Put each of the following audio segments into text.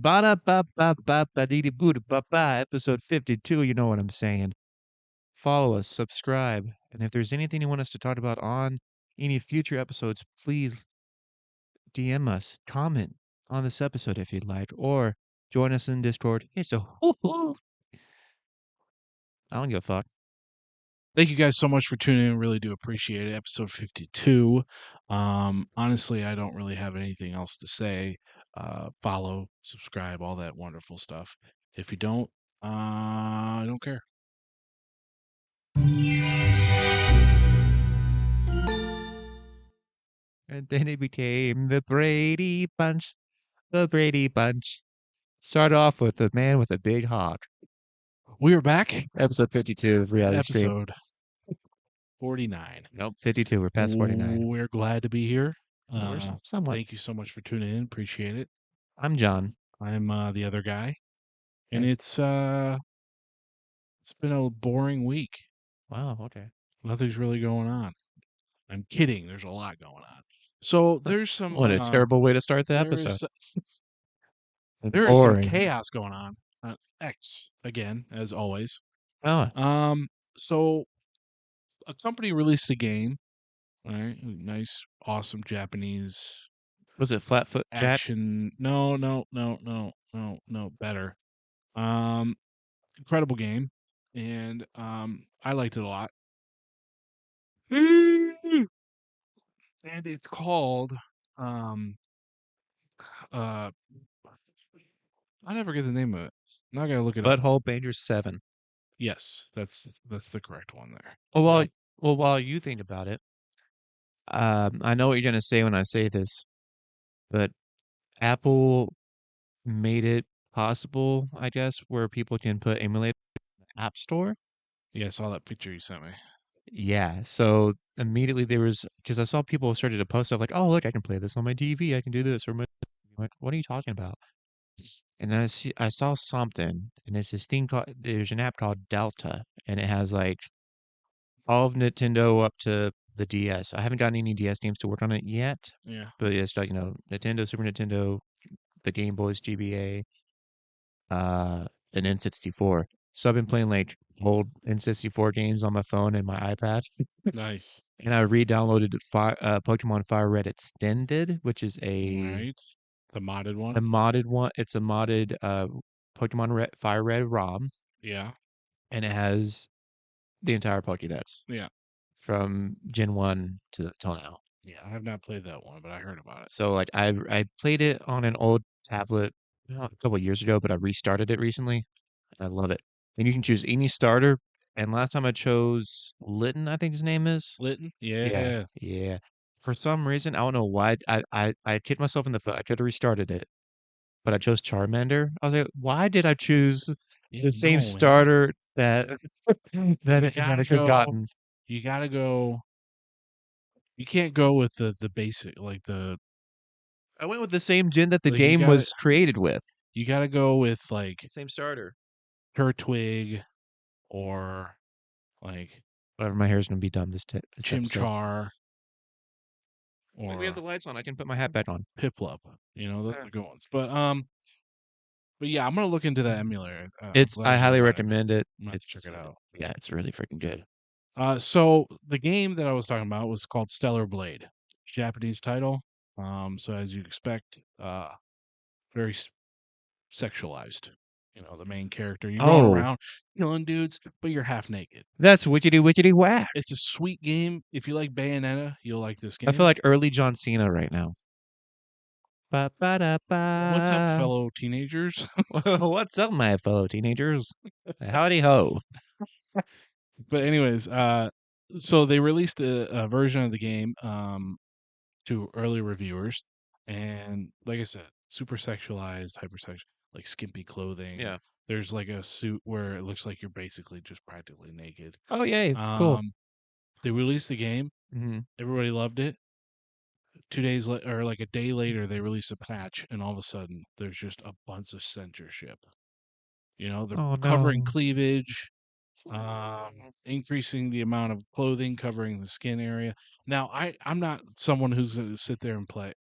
Ba-da-ba-ba-ba-ba-dee-dee-boo-da-ba-ba, episode 52, you know what I'm saying. Follow us, subscribe, and if there's anything you want us to talk about on any future episodes, please DM us, comment on this episode if you'd like, or join us in Discord. It's a hoo-hoo. I don't give a fuck. Thank you guys so much for tuning in. Really do appreciate it. Episode 52. Honestly, I don't really have anything else to say. Follow, subscribe, all that wonderful stuff. If you don't, I don't care. And then it became the Brady Bunch. The Brady Bunch. Start off with the man with a big hog. We are back. Episode 52 of RealityScream. Episode 49. Nope, 52. We're past 49. We're glad to be here. Somewhat. Thank you so much for tuning in. Appreciate it. I'm John. I'm the other guy, and Nice. it's been a boring week. Wow, okay. Nothing's really going on. I'm kidding. There's a lot going on. So there's some. What a terrible way to start the there episode. there is some chaos going on. X again, as always. Oh, So a company released a game. All right, nice, awesome Japanese was it Flatfoot Jack? action. No, better. Incredible game, and I liked it a lot. And it's called I never get the name of it. Now I gotta look it up. Butthole Bangers 7. Yes, that's the correct one there. Well, Yep. while you think about it, I know what you're gonna say when I say this, but Apple made it possible, I guess, where people can put emulators in the App Store. Yeah, I saw that picture you sent me. Yeah, so immediately there was, because I saw people started to post stuff like, "Oh, look, I can play this on my TV. I can do this." Or like, what are you talking about? And then I saw something, and it's this thing called, there's an app called Delta, and it has like all of Nintendo up to the DS. I haven't gotten any DS games to work on it yet, Yeah. but it's like, Nintendo, Super Nintendo, the Game Boys, GBA, and N64. So I've been playing like old N64 games on my phone and my iPad. Nice. And I re-downloaded Pokemon Fire Red Extended, which is Right. The modded one. a modded one. It's a modded Pokemon Fire Red ROM, Yeah. and it has the entire Pokédex Yeah. from Gen 1 till now. Yeah. I have not played that one, but I heard about it. So like I played it on an old tablet a couple of years ago, but I restarted it recently. And I love it. And you can choose any starter. And last time I chose Litten, I think his name is. Litten? Yeah. Yeah. For some reason, I don't know why. I kicked myself in the foot. I could have restarted it, but I chose Charmander. I was like, why did I choose the same starter that that I could have gotten? You gotta go. You can't go with the basic, like the. I went with the same gen that the Like, game was created with. You gotta go with like The same starter. Turtwig, or like Whatever, my hair's gonna be done this episode. Chimchar, Wait, or we have the lights on. I can put my hat back on. Piplup. Those are good ones. But yeah, I'm gonna look into that emulator. I highly recommend it. I'm gonna check it out. Yeah, it's really freaking good. So the game that I was talking about was called Stellar Blade, Japanese title. So as you'd expect, very sexualized. The main character. You're going around killing dudes, but you're half naked. That's wickety whack. It's a sweet game. If you like Bayonetta, you'll like this game. I feel like early John Cena right now. What's up, fellow teenagers? What's up, my fellow teenagers? Howdy ho. But anyways, so they released a version of the game to early reviewers, and like I said, super sexualized, hypersexual, like skimpy clothing. Yeah. There's like a suit where it looks like you're basically just practically naked. Oh yay, cool. They released the game. Mm-hmm. Everybody loved it. 2 days or like a day later, they released a patch, and all of a sudden, there's just a bunch of censorship. They're covering cleavage, increasing the amount of clothing covering the skin area. Now, I'm not someone who's going to sit there and play.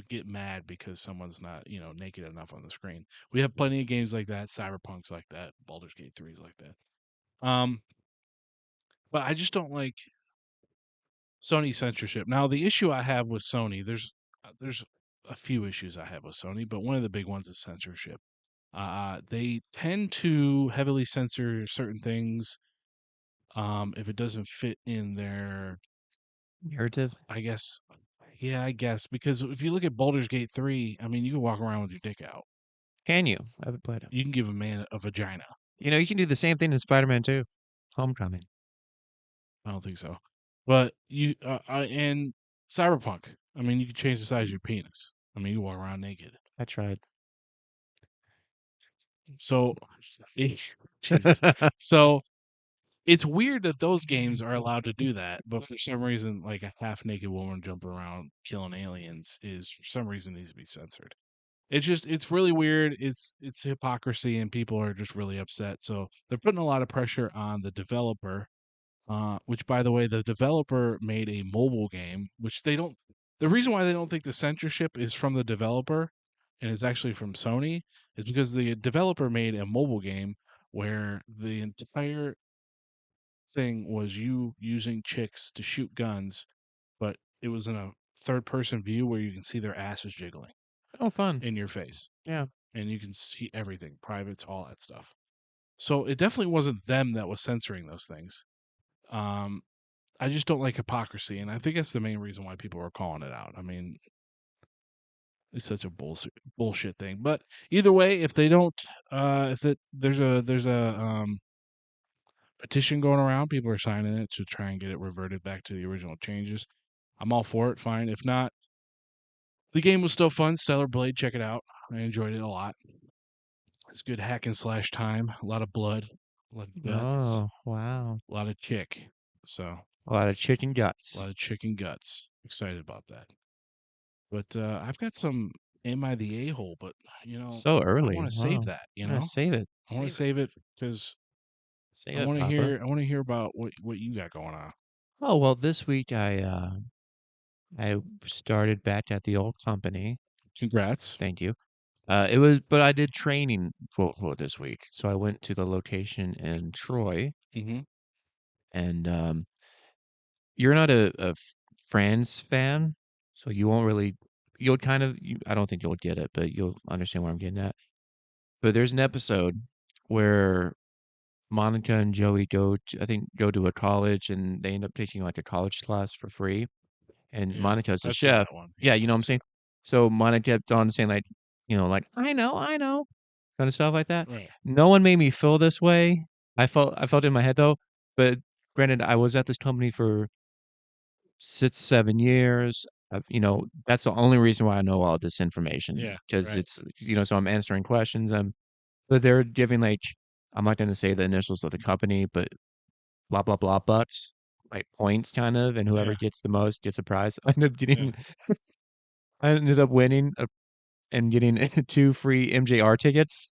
get mad because someone's not, naked enough on the screen. We have plenty of games like that, Cyberpunk's like that, Baldur's Gate 3 is like that. But I just don't like Sony censorship. Now, the issue I have with Sony, there's a few issues I have with Sony, but one of the big ones is censorship. They tend to heavily censor certain things if it doesn't fit in their, Narrative? I guess, yeah, I guess, because if you look at Baldur's Gate 3, I mean, you can walk around with your dick out. Can you? I haven't played it. You can give a man a vagina. You can do the same thing in Spider-Man 2. Homecoming. I don't think so. But and Cyberpunk, I mean, you can change the size of your penis. I mean, you walk around naked. I tried. So, Jesus. So it's weird that those games are allowed to do that, but for some reason, like a half naked woman jumping around killing aliens is for some reason needs to be censored. It's really weird. It's hypocrisy, and people are just really upset. So they're putting a lot of pressure on the developer. Which, by the way, the developer made a mobile game, which they don't. The reason why they don't think the censorship is from the developer and it's actually from Sony is because the developer made a mobile game where the entire thing was you using chicks to shoot guns, but it was in a third person view where you can see their asses jiggling Oh, fun. in your face Yeah. and you can see everything, privates, all that stuff. So it definitely wasn't them that was censoring those things. Um, I just don't like hypocrisy, and I think that's the main reason why people are calling it out. I mean, it's such a bullshit thing. But either way, if they don't, if it, there's a petition going around, people are signing it to try and get it reverted back to the original changes. I'm all for it. Fine. If not, the game was still fun. Stellar Blade, check it out. I enjoyed it a lot. It's good hack and slash time. A lot of blood, a lot of guts, Oh, wow. a lot of chick. So A lot of chicken a guts. lot of chicken guts. Excited about that. But I've got some Am I the A-hole, but So I early. want to save Wow. that, Yeah, save it. I want to Save it. save it because Save it, Papa. I want to hear about what you got going on. Oh, well, this week I started back at the old company. Congrats. Thank you. But I did training for this week. So I went to the location in Troy, Mm-hmm. and you're not a Friends fan, so you won't really. I don't think you'll get it, but you'll understand where I'm getting at. But there's an episode where Monica and Joey I think go to a college, and they end up taking like a college class for free. And Yeah, Monica's a I've seen chef. that one. Yeah, Yeah, you know what I'm I've seen saying? So Monica kept on saying like, like, I know, kind of stuff like that. it. Right. No one made me feel this way. I felt it in my head though. But granted, I was at this company for 6, 7 years. That's the only reason why I know all this information Yeah. because Right. so I'm answering questions. But they're giving like, I'm not going to say the initials of the company, but blah blah blah bucks, like points kind of, and whoever Yeah. gets the most gets a prize. Yeah. I ended up winning and getting 2 free MJR tickets.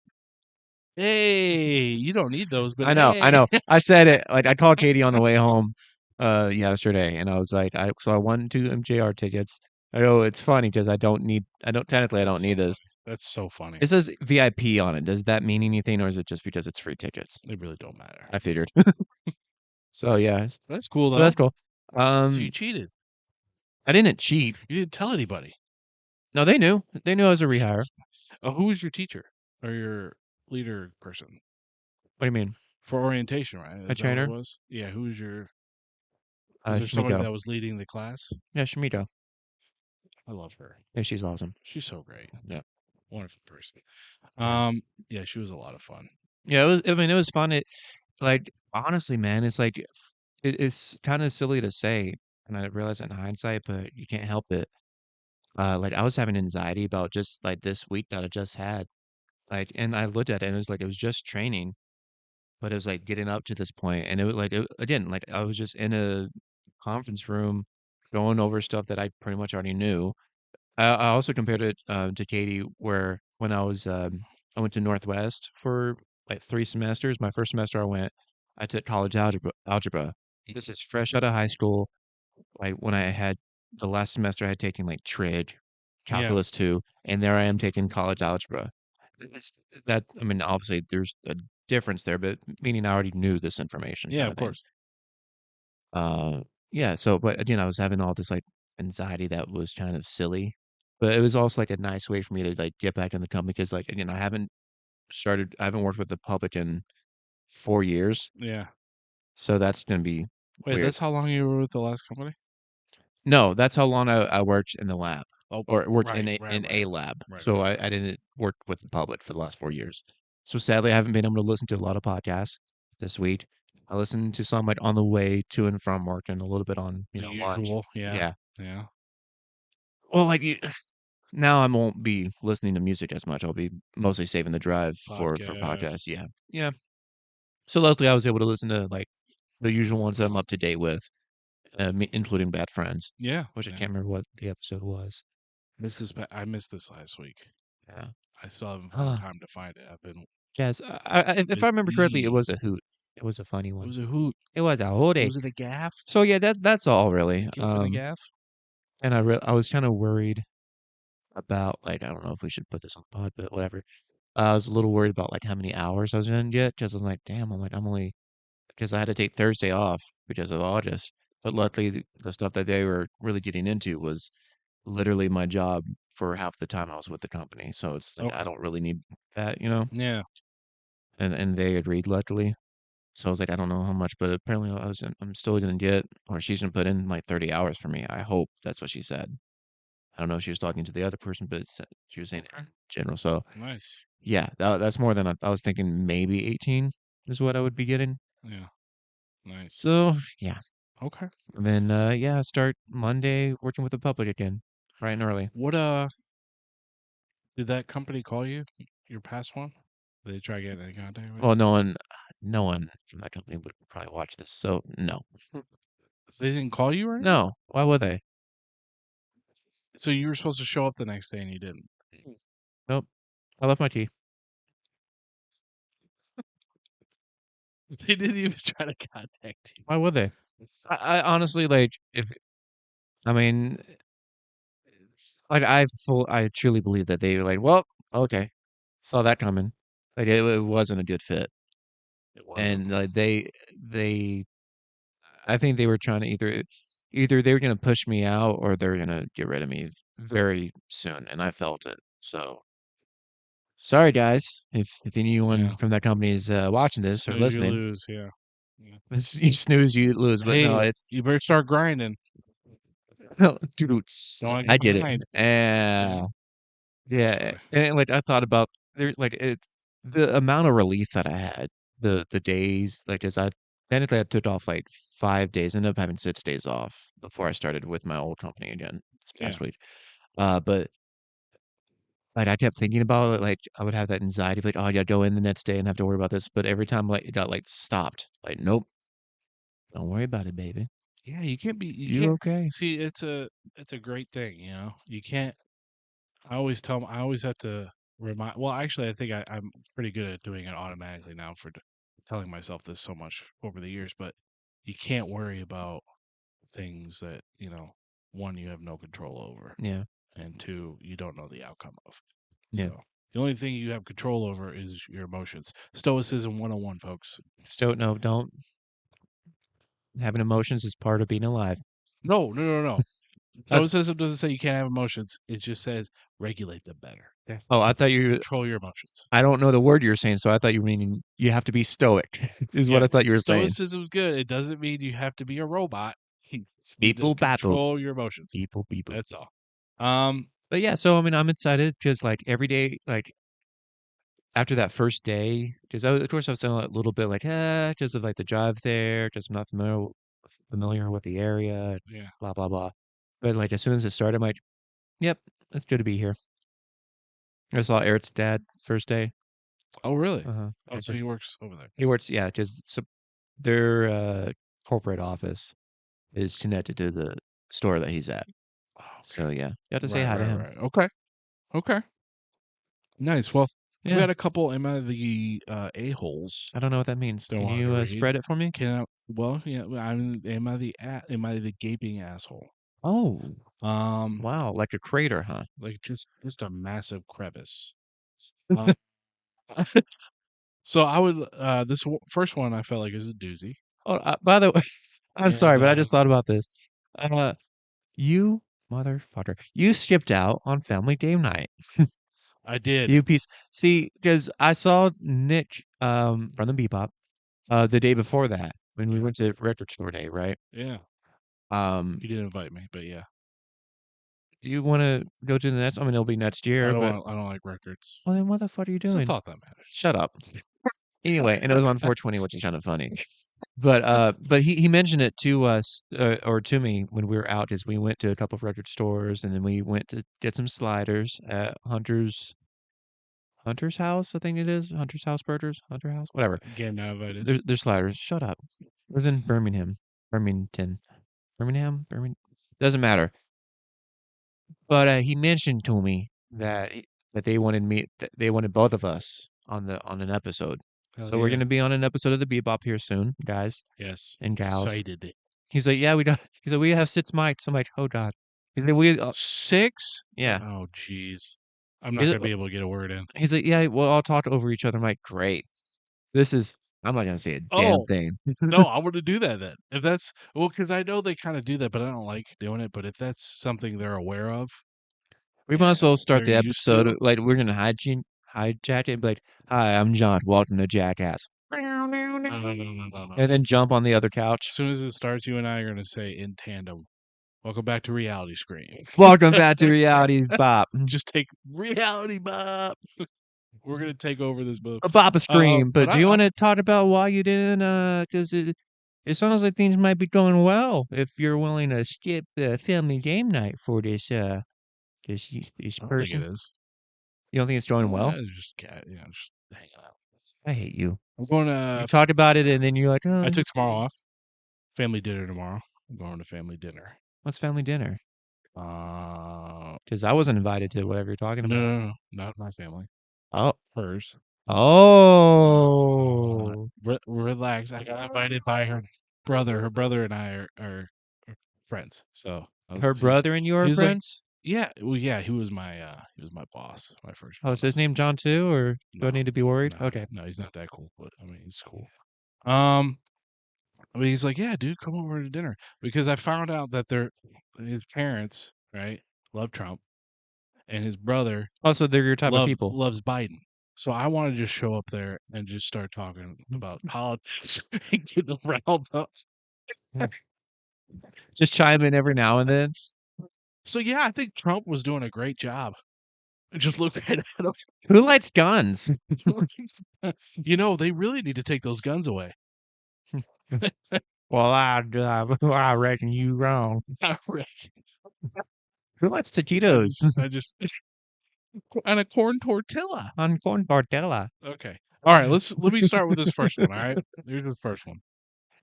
Hey, you don't need those, but I hey. know. I said it like I called Katie on the way home yesterday, and I was like, I won 2 MJR tickets. I know it's funny because I don't That's need so this. funny. That's so funny. It says VIP on it. Does that mean anything, or is it just because it's free tickets? They really don't matter. I figured. So yeah, That's cool but that's though. cool. So you Um, cheated. I didn't cheat. You didn't tell anybody. No, they knew. They knew I was a rehire. Oh, who was your teacher or your leader person What do you mean? for orientation? Right? My Is that what it trainer, was? Yeah. Who was your? Was there somebody Shamiko. that was leading the class? Yeah, Shamiko. I love her. Yeah, she's awesome. She's so great. Yeah, Wonderful person. yeah, Yeah, she was a lot of fun. yeah. It was. I mean, it was fun. Like honestly, man, it's like it's kind of silly to say, and I realize it in hindsight, but you can't help it. Like I was having anxiety about just like this week that I just had. Like, and I looked at it and it was like it was just training, but it was like getting up to this point, and it was like again, like I was just in a conference room going over stuff that I pretty much already knew. I also compared it to Katie, where when I went to Northwest for like 3 semesters. My first semester I took college algebra. This is fresh out of high school. Like when I had the last semester I had taken like trig, Yeah. calculus 2, and there I am taking college algebra. It's that I mean, obviously there's a difference there, but meaning I already knew this information Yeah, kind of of thing. course. Yeah, so but again, I was having all this like anxiety that was kind of silly, but it was also like a nice way for me to like get back in the company because like again, I haven't worked with the public in 4 years, Yeah. so that's gonna be Wait, weird. that's how long you were with the last company? No, that's how long I worked in the lab Oh, or worked right, right, in right. a lab. Right, So right, I right. didn't work with the public for the last 4 years. So sadly, I haven't been able to listen to a lot of podcasts this week. I listened to some like on the way to and from work and a little bit on, The lunch. usual, yeah. Yeah. Yeah. Well, like now I won't be listening to music as much. I'll be mostly saving the drive for Podcast. podcasts. Yeah. Yeah. So luckily I was able to listen to like the usual ones that I'm up to date with, including Bad Friends, Yeah, which I yeah. can't remember what the episode was. I missed this last week. Yeah. I still haven't found Huh. time to find it. I've been Yes, if I remember correctly, it busy. was a hoot. It was a funny It one. was a hoot. It was a hootie. Was it a gaff? So yeah, that's all A really. gif and a gaff? And I was kind of worried about like I don't know if we should put this on the pod, but whatever. I was a little worried about like how many hours I was gonna get because I was like, damn, I'm only because I had to take Thursday off because of August. But luckily, the stuff that they were really getting into was literally my job for half the time I was with the company. So it's like I Okay. don't really need that. Yeah. And they agreed luckily. So I was like, I don't know how much, but apparently I'm still gonna get, or she's gonna put in like 30 hours for me. I hope that's what she said. I don't know if she was talking to the other person, but she was saying in Okay. general. So Nice. yeah, that's more than I was thinking. Maybe 18 is what I would be getting. Yeah. Nice. So yeah, Okay. and then yeah, start Monday working with the public again, bright and early. What did that company call you? Your past one? Did they try getting in contact with Well, you? no one from that company would probably watch this, so no, They didn't call you or anything? no. Why would they? So you were supposed to show up the next day and you didn't. Nope. I left my key. They didn't even try to contact you. Why would they? It's I honestly like if I mean like I truly believe that they were like, well, okay, saw that coming. Like it wasn't a good fit, it wasn't. and they I think they were trying to either they were gonna push me out or they're gonna get rid of me very soon, and I felt it. So sorry guys, if anyone Yeah. from that company is watching this or Snooze you listening, lose, yeah. Yeah. you snooze, you lose. But no, Hey, it's you better start grinding. dude, Don't want to I get get it. behind. Yeah. Yeah, Sorry. and like I thought about there, like the amount of relief that I had, the days, like as I technically I took off like 5 days, ended up having 6 days off before I started with my old company again this Yeah. past week. But like I kept thinking about it, like I would have that anxiety, of, like oh, I gotta go in the next day and have to worry about this. But every time like it got like stopped, like nope, don't worry about it, baby. Yeah, you You can't okay? see it's a great thing, you know. You can't I always tell 'em I always have to remind well, actually I think I'm pretty good at doing it automatically now for telling myself this so much over the years, but you can't worry about things that, one, you have no control over, Yeah, and two, you don't know the outcome of. yeah. So the only thing you have control over is your emotions. Stoicism 101, folks. So no, don't having emotions is part of being alive. No, no, no, no. That's Stoicism doesn't say you can't have emotions. It just says regulate them better. yeah. Oh, I thought you Control your emotions. I don't know the word you were saying, so I thought you were meaning you have to be stoic, is what Yeah, I thought you were saying. stoicism is good. It doesn't mean you have to be a robot. You just need to People battle. control your emotions. People. That's all. Um, But yeah, so I mean, I'm excited because like every day, like after that first day, because of course I was feeling a little bit like, because of like the drive there, because I'm not familiar with the area, yeah. blah blah blah. But like as soon as it started, I'm like, yep, it's good to be here. I saw Eric's dad first day. Oh, really? Uh-huh. Oh, so he works over there. He works, yeah, because so their corporate office is connected to the store that he's at. Oh, So okay. yeah, you have to say Right, hi to right, him. right. Okay. Okay. Nice. Well, we Yeah, had a couple am I the a-holes I don't know what that means. that Can wanted to you read. spread it for me? Am I the gaping asshole? Oh, Um, wow, like a crater, huh? like just a massive crevice. Uh, so I would first one I felt like is a doozy, Oh, by the way, I'm and sorry, but I just thought about this. You motherfucker, you skipped out on family game night. I did. You piece. See, because I saw Nick from the Bebop the day before that when we Yeah, went to Record Store Day, right? yeah. Um, He didn't invite me, but yeah, do you want to go to the next? I mean, it'll be next I year, don't but want. I don't like records. well, then what the fuck are you It's the doing? thought that matters. Shut up. Anyway, and it was on 420, which is kind of funny. But he mentioned it to us or to me when we were out, is we went to a couple of record stores and then we went to get some sliders at Hunter's house, I think it is. Hunter's House Burgers, Hunter House, whatever. Again, not invited. There's sliders. Shut up. It was in Birmingham. Birmingham. Birmingham? Doesn't matter. But he mentioned to me that they wanted they wanted both of us on an episode. Hell So we're yeah. gonna be on an episode of the Bebop here soon, guys Yes. and gals. Excited. He's like, yeah, we don't. He's like, we have 6 mics. I'm like, oh god. He's like, we Six? yeah. Oh, jeez. I'm not He's, gonna be able to get a word in. he's like, yeah, we'll all talk over each other. I'm like, great. This is. I'm not gonna say a damn Oh, thing. no, I want to do that then. If that's well, because I know they kind of do that, but I don't like doing it. But if that's something they're aware of We might as well and start they're the used episode to, like we're gonna hijack it and be like, hi, I'm John. Welcome to Jackass. no, no, no, no, no, no. And then jump on the other As couch. soon as it starts, you and I are gonna say in tandem, "Welcome back to Reality Scream." Welcome back to Reality's Bop. Just take Reality Bob. We're gonna take over this booth. A Bop a Scream. But But do you want to talk about why you didn't? Because it sounds like things might be going well if you're willing to skip the family game night for this I don't think it person. is. You don't think it's going well? Just cat, just hanging out. I hate you. I'm going You to. talked about it and then you're like, I oh, took tomorrow off. Family dinner tomorrow. I'm going to family dinner. what's family dinner? Uh, Because I wasn't invited to whatever you're talking no, about. no, no, not my family. Oh, Hers. oh, Relax. I got invited by her brother. Her brother and I are friends. So her brother and you he are was like, friends? yeah, well, yeah. He was my boss, my first Oh, is his boss. name John too, or do I No, need to be worried? no, Okay. no. He's not that cool, but I mean, he's cool. Um, I mean, he's like, yeah, dude, come over to dinner because I found out that his parents, right, love Trump, and his brother Also, they're your type of people. loves Biden. So I want to just show up there and just start talking about politics and get them riled up. Just chime in every now and then. So yeah, I think Trump was doing a great job. I just looked right at Who likes guns? him. They really need to take those guns away. Well, I reckon you wrong. I reckon. Who likes taquitos I just and a corn tortilla. on corn tortilla? Okay. All right, let me start with this first one, all right? Here's the first one.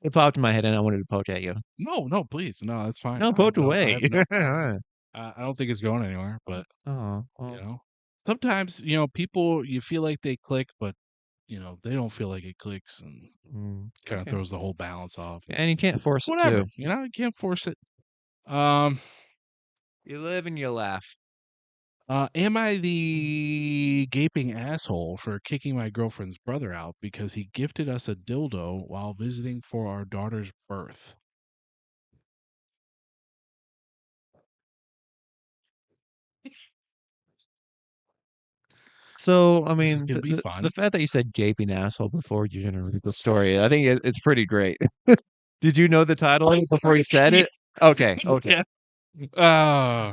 It popped in my head and I wanted to poke at you. No, no, please. No, that's fine. No, poke I away. have no I don't think it's going anywhere, but Oh, you well, know, sometimes, people you feel like they click, but they don't feel like it clicks and kind of okay. throws the whole balance off. And you can't force it Whatever, too. you can't force it. Um, You live and you laugh. am I the gaping asshole for kicking my girlfriend's brother out because he gifted us a dildo while visiting for our daughter's birth? So, I This is mean, gonna be the fun. fact that you said gaping asshole before you're gonna read the story, I think it's pretty great. Did you know the title before you said it? Okay, okay. Yeah. Uh,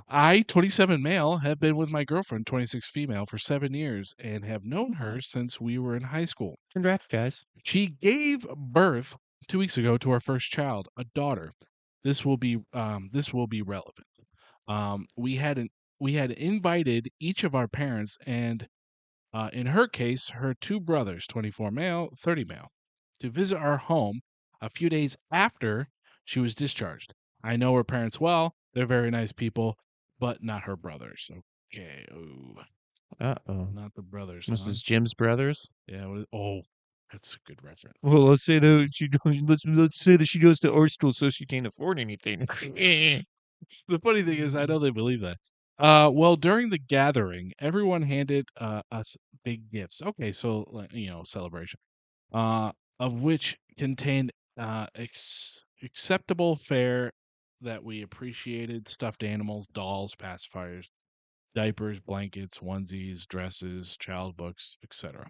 I, 27 male, have been with my girlfriend, 26 female, for 7 years and have known her since we were in high school. Congrats, guys. She gave birth 2 weeks ago to our first child, a daughter. This will be relevant. We had invited each of our parents and, in her case, her two brothers, 24 male, 30 male, to visit our home a few days after she was discharged. I know her parents well; they're very nice people, but not her brothers. Okay, ooh, Uh-oh. not the brothers, This huh? is Jim's brothers. Yeah. That's a good reference. Well, let's say that let's say that she goes to art school, so she can't afford anything. The funny thing is, I know they believe that. Well, during the gathering, everyone handed us big gifts. Okay, so celebration. Uh, of which contained acceptable fare that we appreciated: stuffed animals, dolls, pacifiers, diapers, blankets, onesies, dresses, child books, etc.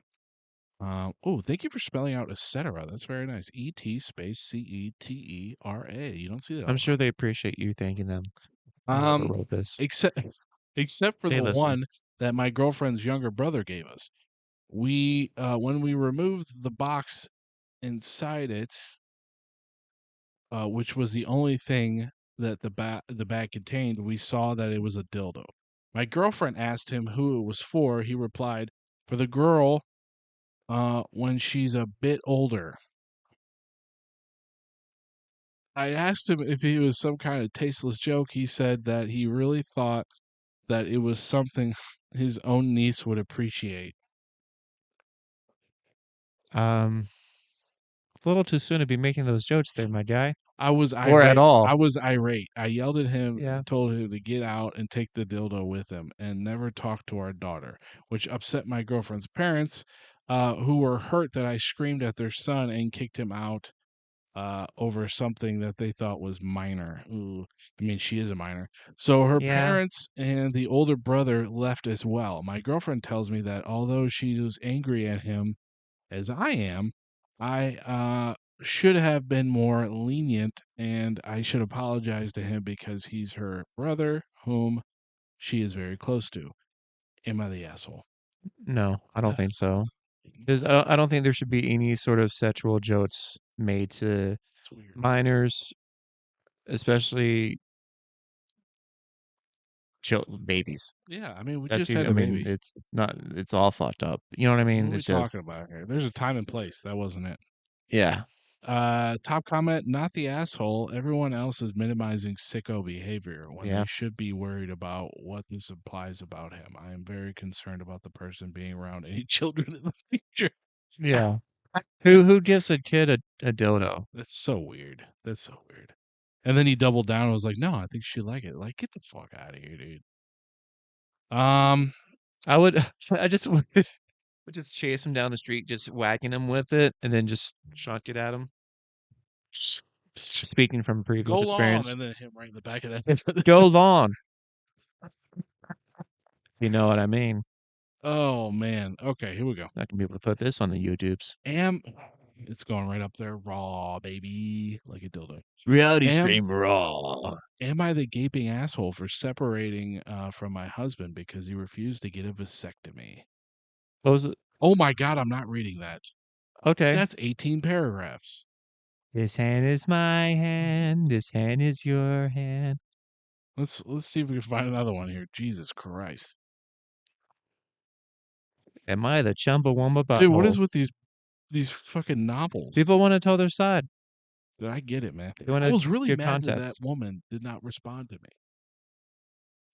Oh, thank you for spelling out etc. That's very nice. E-T space C-E-T-E-R-A. You don't see that I'm all the sure time. they appreciate you thanking them, whoever Um, wrote this. except except for They the listen. one that my girlfriend's younger brother gave us. We when we removed the box inside it, which was the only thing that the bag contained, we saw that it was a dildo. My girlfriend asked him who it was for. He replied, "For the girl when she's a bit older." I asked him if he was some kind of tasteless joke. He said that he really thought that it was something his own niece would appreciate. Um, a little too soon to be making those jokes there, my guy. I was Or at irate. all. I was irate. I yelled at him, Yeah. told him to get out and take the dildo with him, and never talk to our daughter, which upset my girlfriend's parents, who were hurt that I screamed at their son and kicked him out over something that they thought was minor. Ooh, I mean, she is a minor. So her Yeah. parents and the older brother left as well. My girlfriend tells me that although she was angry at him as I am, I should have been more lenient and I should apologize to him because he's her brother, whom she is very close to. Am I the asshole? No, I don't Duh. think so. Because I don't think there should be any sort of sexual jokes made to It's weird. minors, especially babies. Yeah, I mean, we That's just even, had I a mean, baby. it's not, it's all fucked up. You know what I What mean? are we It's just, talking about here? There's a time and place. That wasn't it. yeah. Top comment, not the asshole. Everyone else is minimizing sicko behavior when they Yeah. should be worried about what this implies about him. I am very concerned about the person being around any children in the future. Yeah. Who gives a kid a dildo? That's so weird. That's so weird. And then he doubled down and was like, "No, I think she'd like it." Like, get the fuck out of here, dude. Um, I would, I just would just chase him down the street, just whacking him with it, and then just chuck it at him. Speaking from go previous long, experience, and then hit right in the back of that. go long. You know what I mean? Oh man. Okay, here we go. Not gonna be able to put this on the YouTubes. Am it's going right up there, raw baby, like a dildo. Am RealityScream Raw. am I the gaping asshole for separating from my husband because he refused to get a vasectomy? What was it? Oh my god, I'm not reading that. Okay. That's 18 paragraphs. This hand is my hand. This hand is your hand. Let's see if we can find another one here. Jesus Christ. Am I the Chumbawamba Dude, what butthole? is with these fucking novels? People want to tell their side. Dude, I get it, man. They want I to was really give mad that that context. woman did not respond to me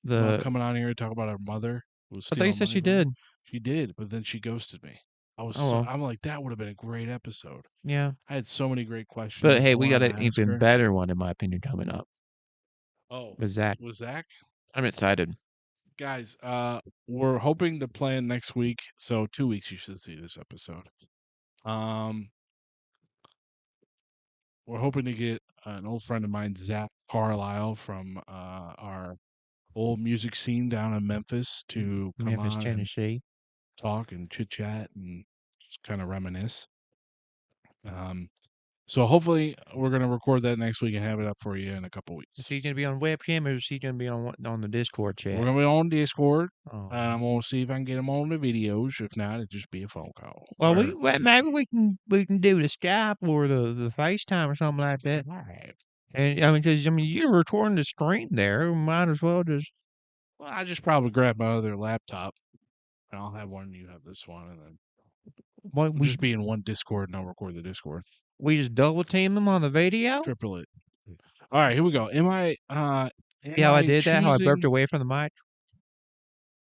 about The coming on here and talk about her mother who was I thought you stealing said money she from her. did. She did, but then she ghosted me. Oh well. I'm like, that would have been a great episode. Yeah. I had so many great But questions hey, I we wanted got to an ask even her. better one in my opinion coming up Oh, with Zach. was Zach? I'm excited. Guys, we're hoping to plan next week. So 2 weeks you should see this episode. Um, we're hoping to get an old friend of mine, Zach Carlisle, from our old music scene down in Memphis, to come Memphis, on and Tennessee. talk and chit chat and just kind of reminisce. Um, so hopefully we're gonna record that next week and have it up for you in a couple Is weeks. he gonna be on webcam or is he gonna be on the Discord We're chat? gonna be on Discord, Oh. and I'm gonna see if I can get him on the videos. If not, it'll just be a phone call. Well, Or maybe we can do the Skype or the FaceTime or something like that. And I mean, because I mean, you're recording the screen there. Might as well just well, I just probably grab my other laptop, and I'll have one. You have this one, and then what we'll just be in one Discord, and I'll record the Discord. we just double team them on the video. Triple it. All right, here we go. See Am how I I did that? How I burped choosing? away from the mic.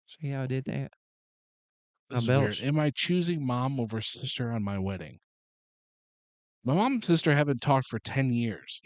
See how I did that? I This is weird. belched. Am I choosing mom over sister on my wedding? My mom and sister haven't talked for 10 years.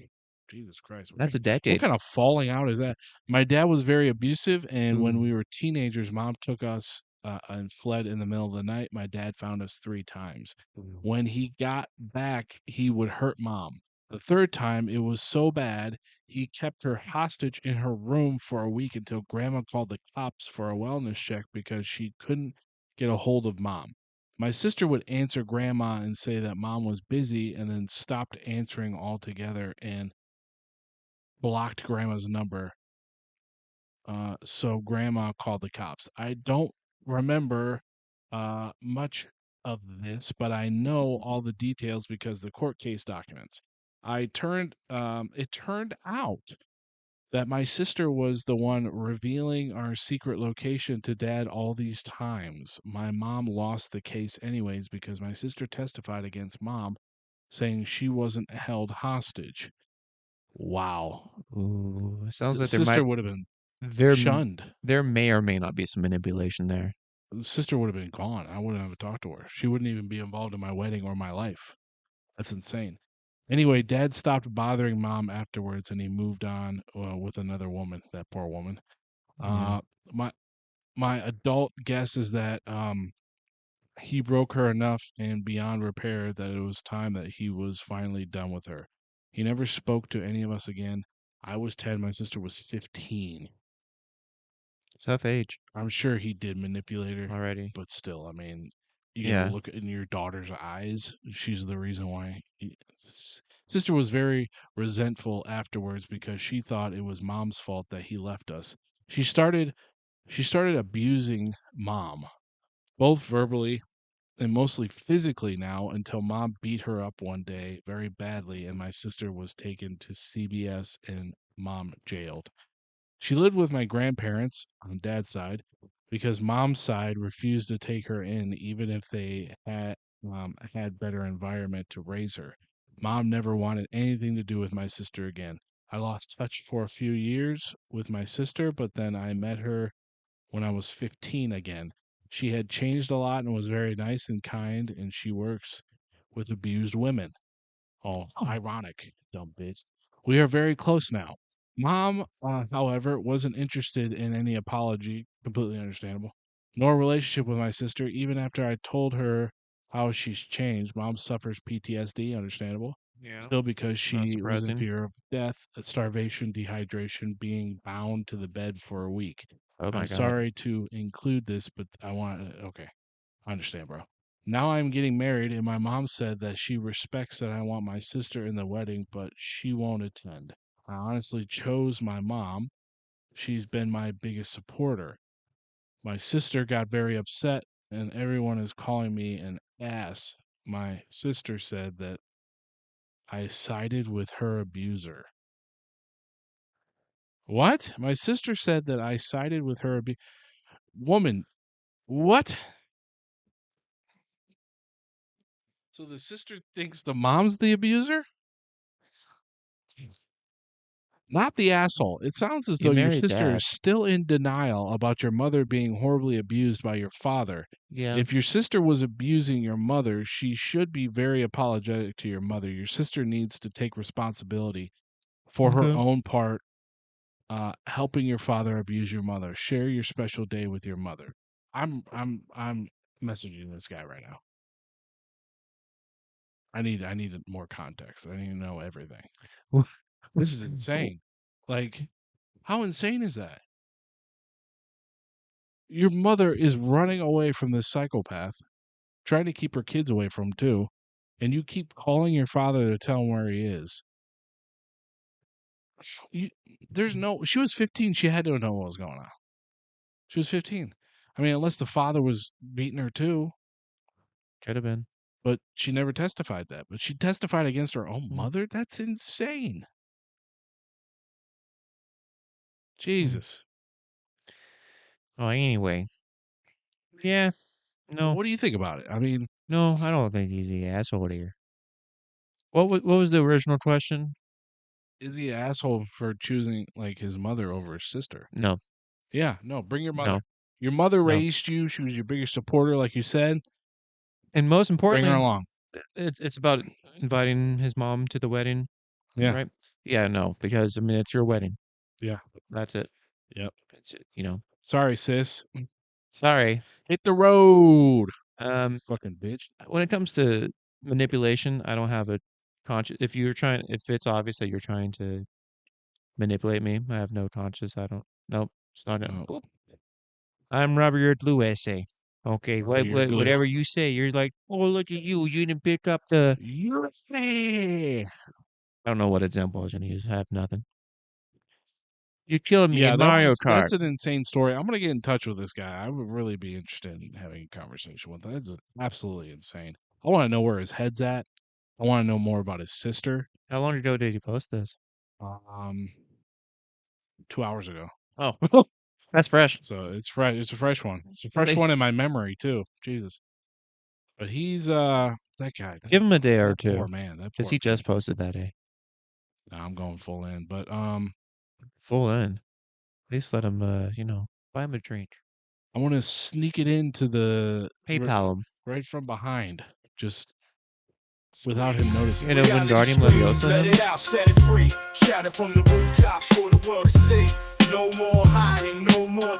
Jesus Christ. That's a What decade. kind of falling out is that? My dad was very abusive, and when Ooh. we were teenagers, mom took us and fled in the middle of the night. My dad found us 3 times. Ooh. When he got back, he would hurt mom. The third time, it was so bad, he kept her hostage in her room for a week until grandma called the cops for a wellness check because she couldn't get a hold of mom. My sister would answer grandma and say that mom was busy and then stopped answering altogether and blocked grandma's number. So grandma called the cops. I don't remember much of this, but I know all the details because the court case documents. It turned out that my sister was the one revealing our secret location to dad all these times. My mom lost the case anyways because my sister testified against mom saying she wasn't held hostage. Wow. Ooh. It sounds The like sister would have been there m- shunned. there may or may not be some manipulation there. The sister would have been gone. I wouldn't have talked to her. She wouldn't even be involved in my wedding or my life. That's insane. Anyway, dad stopped bothering mom afterwards and he moved on with another woman, that poor woman. Yeah. Uh, my my adult guess is that he broke her enough and beyond repair that it was time that he was finally done with her. He never spoke to any of us again. I was 10, my sister was 15. Tough age I'm sure he did manipulate her, already. but still, I mean, you got to Yeah. look in your daughter's eyes. She's the reason why. Sister was very resentful afterwards because she thought it was mom's fault that he left us. She started she started abusing mom, both verbally and mostly physically now until mom beat her up one day very badly and my sister was taken to CBS and mom jailed. She lived with my grandparents on dad's side because mom's side refused to take her in, even if they had better environment to raise her. Mom never wanted anything to do with my sister again. I lost touch for a few years with my sister, but then I met her when I was 15 again. She had changed a lot and was very nice and kind, and she works with abused women. Oh, Oh. ironic, dumb bitch. We are very close now. Mom, however, wasn't interested in any apology, completely understandable, nor relationship with my sister, even after I told her how she's changed. Mom suffers PTSD, understandable, Yeah. still because Not she was in surprising. fear of death, starvation, dehydration, being bound to the bed for a week. Oh I'm my God. sorry to include this, but I want, okay. I understand, bro. Now I'm getting married, and my mom said that she respects that I want my sister in the wedding, but she won't attend. I honestly chose my mom. She's been my biggest supporter. My sister got very upset, and everyone is calling me an ass. My sister said that I sided with her abuser. What? My sister said that I sided with her woman. What? So the sister thinks the mom's the abuser? Not the asshole. It sounds as You though your married sister dad. is still in denial about your mother being horribly abused by your father. Yeah. If your sister was abusing your mother, she should be very apologetic to your mother. Your sister needs to take responsibility for her Okay. own part, helping your father abuse your mother. Share your special day with your mother. I'm messaging this guy right now. I need more context. I need to know everything. This is insane. Like, how insane is that? Your mother is running away from this psychopath, trying to keep her kids away from him too, and you keep calling your father to tell him where he is. You, there's no. She was 15. She had to know what was going on. She was 15. I mean, unless the father was beating her too, Could have been. but she never testified that. But she testified against her own Mm, mother. That's insane. mm. Jesus. Oh, anyway. Yeah. No. What do you think about it? I mean, No, I don't think he's the asshole here. What was the original question? is he an asshole for choosing like his mother over his sister? No. Yeah, no, bring your No. mother. Your mother No. raised you. She was your biggest supporter, like you said. And most Bring her importantly, along. it's about inviting his mom to the wedding. Yeah. right? Yeah, no, because I mean it's your wedding. Yeah. That's it. Yep. It's, you know. Sorry, sis. Sorry. Hit the road. Um, Fucking bitch. when it comes to manipulation, I don't have a conscious. If it's obvious that you're trying to manipulate me, I have no conscience. I don't. Nope. It's not gonna. No. Boop. I'm Robert Lewis. Okay. You're glue. Whatever you say, you're like, oh, look at you. You didn't pick up the. USA. I don't know what example I was gonna use. I have nothing. You killed me Yeah, in Mario Kart. that's an insane story. I'm gonna get in touch with this guy. I would really be interested in having a conversation with him. That's absolutely insane. I want to know where his head's at. I want to know more about his sister. How long ago did you post this? 2 hours ago. Oh, that's fresh. So it's fresh. It's a fresh one. It's a fresh They one in my memory too. Jesus. But he's that guy. give him a day or That poor two, man. That because poor he man. just posted that day. No, I'm going full in. But Full in. At least let him, buy him a drink. I want to sneak it into the PayPal him. right from behind, just without him noticing. You know, Wingardium Leviosa Let him. it out, set it free. Shout it from the rooftops for the world to see. No more hiding, no more